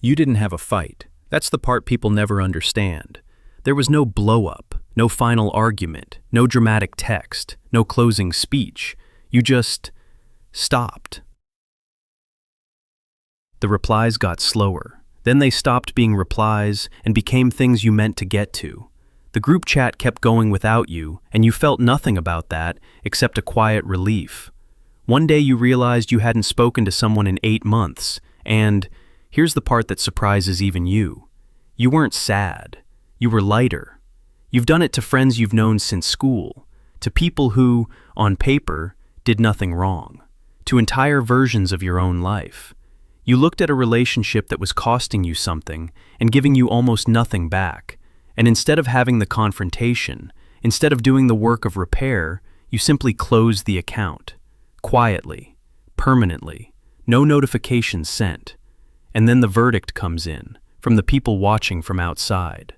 You didn't have a fight. That's the part people never understand. There was no blow-up, no final argument, no dramatic text, no closing speech. You just stopped. The replies got slower. Then they stopped being replies and became things you meant to get to. The group chat kept going without you, and you felt nothing about that except a quiet relief. One day you realized you hadn't spoken to someone in 8 months, and here's the part that surprises even you. You weren't sad. You were lighter. You've done it to friends you've known since school, to people who, on paper, did nothing wrong, to entire versions of your own life. You looked at a relationship that was costing you something and giving you almost nothing back, and instead of having the confrontation, instead of doing the work of repair, you simply closed the account. Quietly, permanently, no notifications sent. And then the verdict comes in, from the people watching from outside.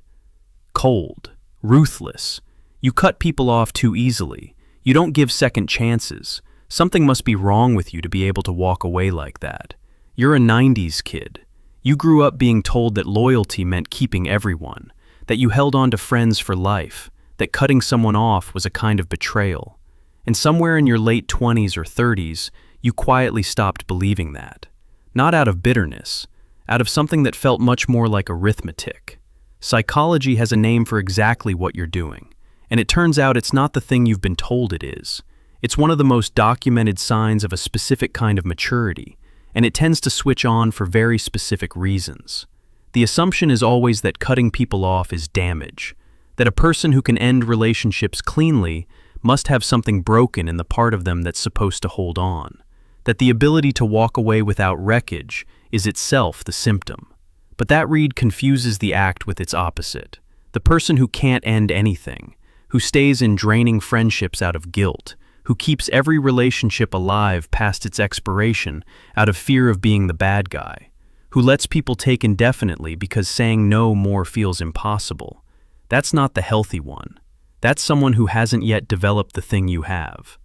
Cold, ruthless. You cut people off too easily. You don't give second chances. Something must be wrong with you to be able to walk away like that. You're a 90s kid. You grew up being told that loyalty meant keeping everyone, that you held on to friends for life, that cutting someone off was a kind of betrayal. And somewhere in your late 20s or 30s, you quietly stopped believing that. Not out of bitterness, out of something that felt much more like arithmetic. Psychology has a name for exactly what you're doing, and it turns out it's not the thing you've been told it is. It's one of the most documented signs of a specific kind of maturity, and it tends to switch on for very specific reasons. The assumption is always that cutting people off is damage, that a person who can end relationships cleanly must have something broken in the part of them that's supposed to hold on, that the ability to walk away without wreckage is itself the symptom. But that read confuses the act with its opposite, the person who can't end anything, who stays in draining friendships out of guilt, who keeps every relationship alive past its expiration out of fear of being the bad guy, who lets people take indefinitely because saying no more feels impossible. That's not the healthy one. That's someone who hasn't yet developed the thing you have.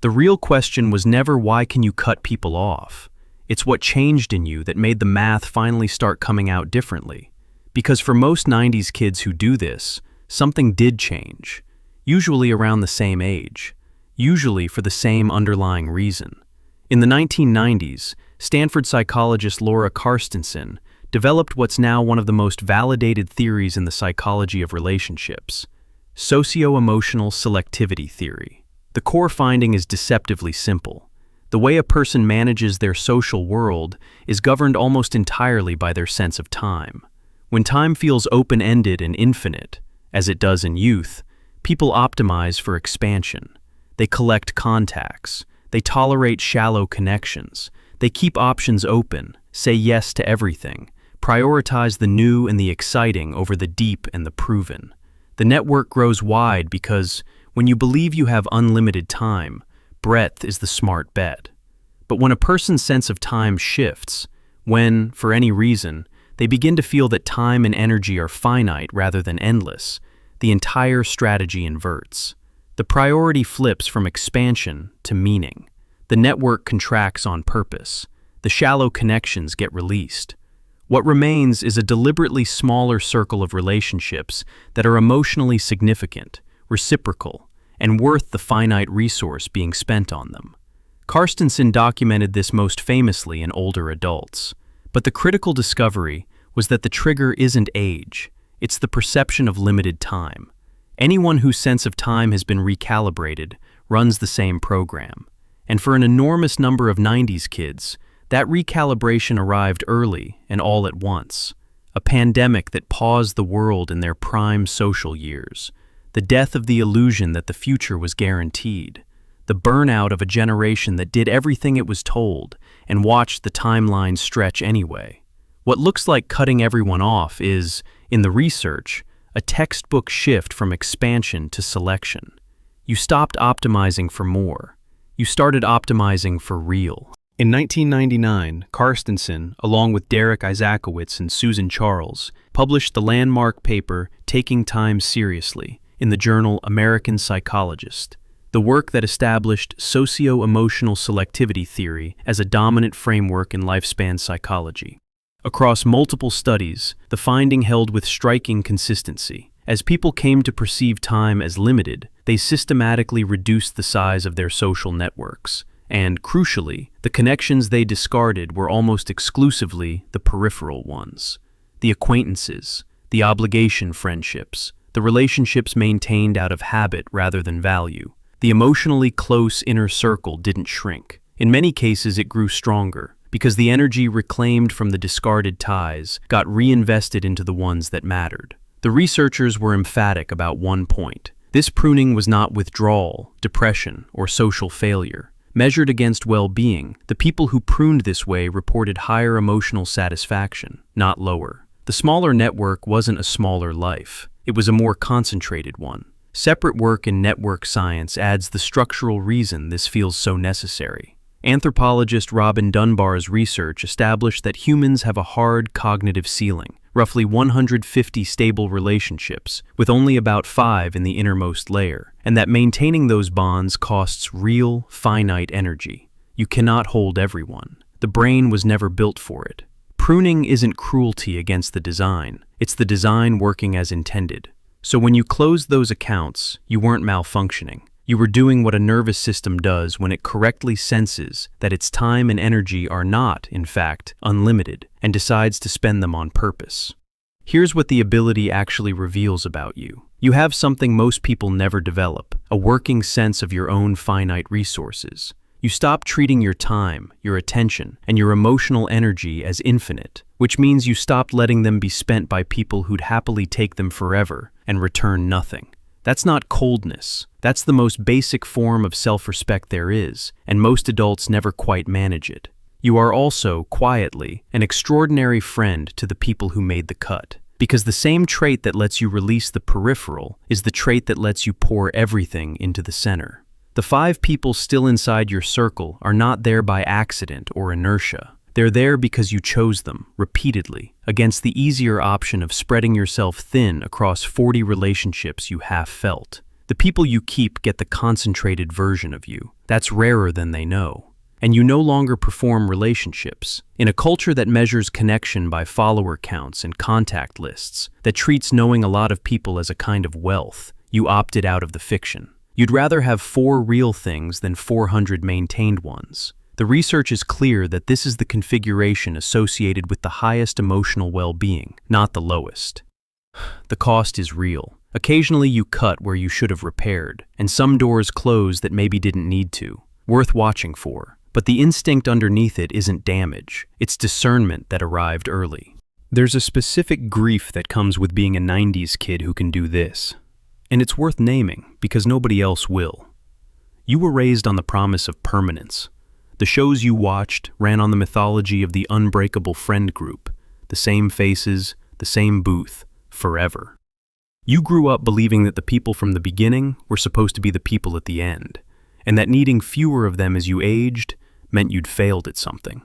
The real question was never why can you cut people off. It's what changed in you that made the math finally start coming out differently. Because for most 90s kids who do this, something did change, usually around the same age, usually for the same underlying reason. In the 1990s, Stanford psychologist Carstensen developed what's now one of the most validated theories in the psychology of relationships, socioemotional selectivity theory. The core finding is deceptively simple. The way a person manages their social world is governed almost entirely by their sense of time. When time feels open-ended and infinite, as it does in youth, people optimize for expansion. They collect contacts. They tolerate shallow connections. They keep options open, say yes to everything, prioritize the new and the exciting over the deep and the proven. The network grows wide because when you believe you have unlimited time, breadth is the smart bet. But when a person's sense of time shifts, when, for any reason, they begin to feel that time and energy are finite rather than endless, the entire strategy inverts. The priority flips from expansion to meaning. The network contracts on purpose. The shallow connections get released. What remains is a deliberately smaller circle of relationships that are emotionally significant, reciprocal, and worth the finite resource being spent on them. Carstensen documented this most famously in older adults. But the critical discovery was that the trigger isn't age, it's the perception of limited time. Anyone whose sense of time has been recalibrated runs the same program. And for an enormous number of 90s kids, that recalibration arrived early and all at once. A pandemic that paused the world in their prime social years. The death of the illusion that the future was guaranteed. The burnout of a generation that did everything it was told and watched the timeline stretch anyway. What looks like cutting everyone off is, in the research, a textbook shift from expansion to selection. You stopped optimizing for more. You started optimizing for real. In 1999, Carstensen, along with Derek Isaacowitz and Susan Charles, published the landmark paper Taking Time Seriously in the journal American Psychologist, the work that established socio-emotional selectivity theory as a dominant framework in lifespan psychology. Across multiple studies, the finding held with striking consistency. As people came to perceive time as limited, they systematically reduced the size of their social networks. And, crucially, the connections they discarded were almost exclusively the peripheral ones. The acquaintances, the obligation friendships, the relationships maintained out of habit rather than value. The emotionally close inner circle didn't shrink. In many cases, it grew stronger, because the energy reclaimed from the discarded ties got reinvested into the ones that mattered. The researchers were emphatic about one point. This pruning was not withdrawal, depression, or social failure. Measured against well-being, the people who pruned this way reported higher emotional satisfaction, not lower. The smaller network wasn't a smaller life. It was a more concentrated one. Separate work in network science adds the structural reason this feels so necessary. Anthropologist Robin Dunbar's research established that humans have a hard cognitive ceiling, roughly 150 stable relationships, with only about 5 in the innermost layer, and that maintaining those bonds costs real, finite energy. You cannot hold everyone. The brain was never built for it. Pruning isn't cruelty against the design. It's the design working as intended. So when you closed those accounts, you weren't malfunctioning. You were doing what a nervous system does when it correctly senses that its time and energy are not, in fact, unlimited, and decides to spend them on purpose. Here's what the ability actually reveals about you. You have something most people never develop, a working sense of your own finite resources. You stop treating your time, your attention, and your emotional energy as infinite, which means you stopped letting them be spent by people who'd happily take them forever and return nothing. That's not coldness. That's the most basic form of self-respect there is, and most adults never quite manage it. You are also, quietly, an extraordinary friend to the people who made the cut. Because the same trait that lets you release the peripheral is the trait that lets you pour everything into the center. The 5 people still inside your circle are not there by accident or inertia. They're there because you chose them, repeatedly, against the easier option of spreading yourself thin across 40 relationships you half felt. The people you keep get the concentrated version of you. That's rarer than they know. And you no longer perform relationships. In a culture that measures connection by follower counts and contact lists, that treats knowing a lot of people as a kind of wealth, you opted out of the fiction. You'd rather have 4 real things than 400 maintained ones. The research is clear that this is the configuration associated with the highest emotional well-being, not the lowest. The cost is real. Occasionally you cut where you should have repaired, and some doors close that maybe didn't need to. Worth watching for. But the instinct underneath it isn't damage. It's discernment that arrived early. There's a specific grief that comes with being a 90s kid who can do this. And it's worth naming, because nobody else will. You were raised on the promise of permanence. The shows you watched ran on the mythology of the unbreakable friend group, the same faces, the same booth, forever. You grew up believing that the people from the beginning were supposed to be the people at the end, and that needing fewer of them as you aged meant you'd failed at something.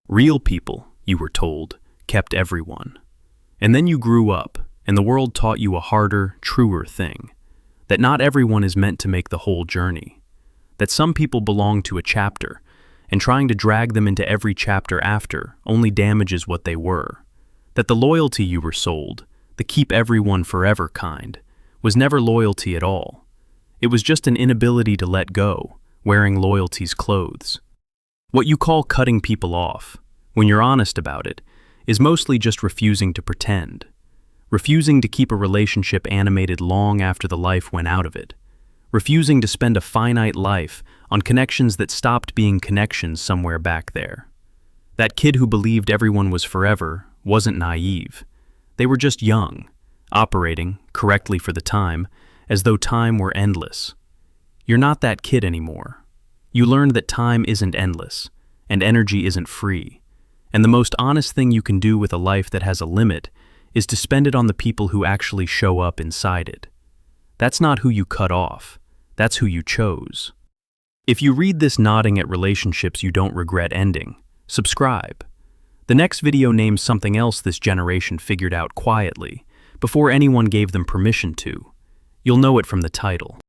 Real people, you were told, kept everyone. And then you grew up, and the world taught you a harder, truer thing, that not everyone is meant to make the whole journey. That some people belong to a chapter, and trying to drag them into every chapter after only damages what they were. That the loyalty you were sold, the keep everyone forever kind, was never loyalty at all. It was just an inability to let go, wearing loyalty's clothes. What you call cutting people off, when you're honest about it, is mostly just refusing to pretend. Refusing to keep a relationship animated long after the life went out of it. Refusing to spend a finite life on connections that stopped being connections somewhere back there. That kid who believed everyone was forever wasn't naive. They were just young, operating, correctly for the time, as though time were endless. You're not that kid anymore. You learned that time isn't endless, and energy isn't free. And the most honest thing you can do with a life that has a limit is to spend it on the people who actually show up inside it. That's not who you cut off. That's who you chose. If you read this nodding at relationships you don't regret ending, subscribe. The next video names something else this generation figured out quietly, before anyone gave them permission to. You'll know it from the title.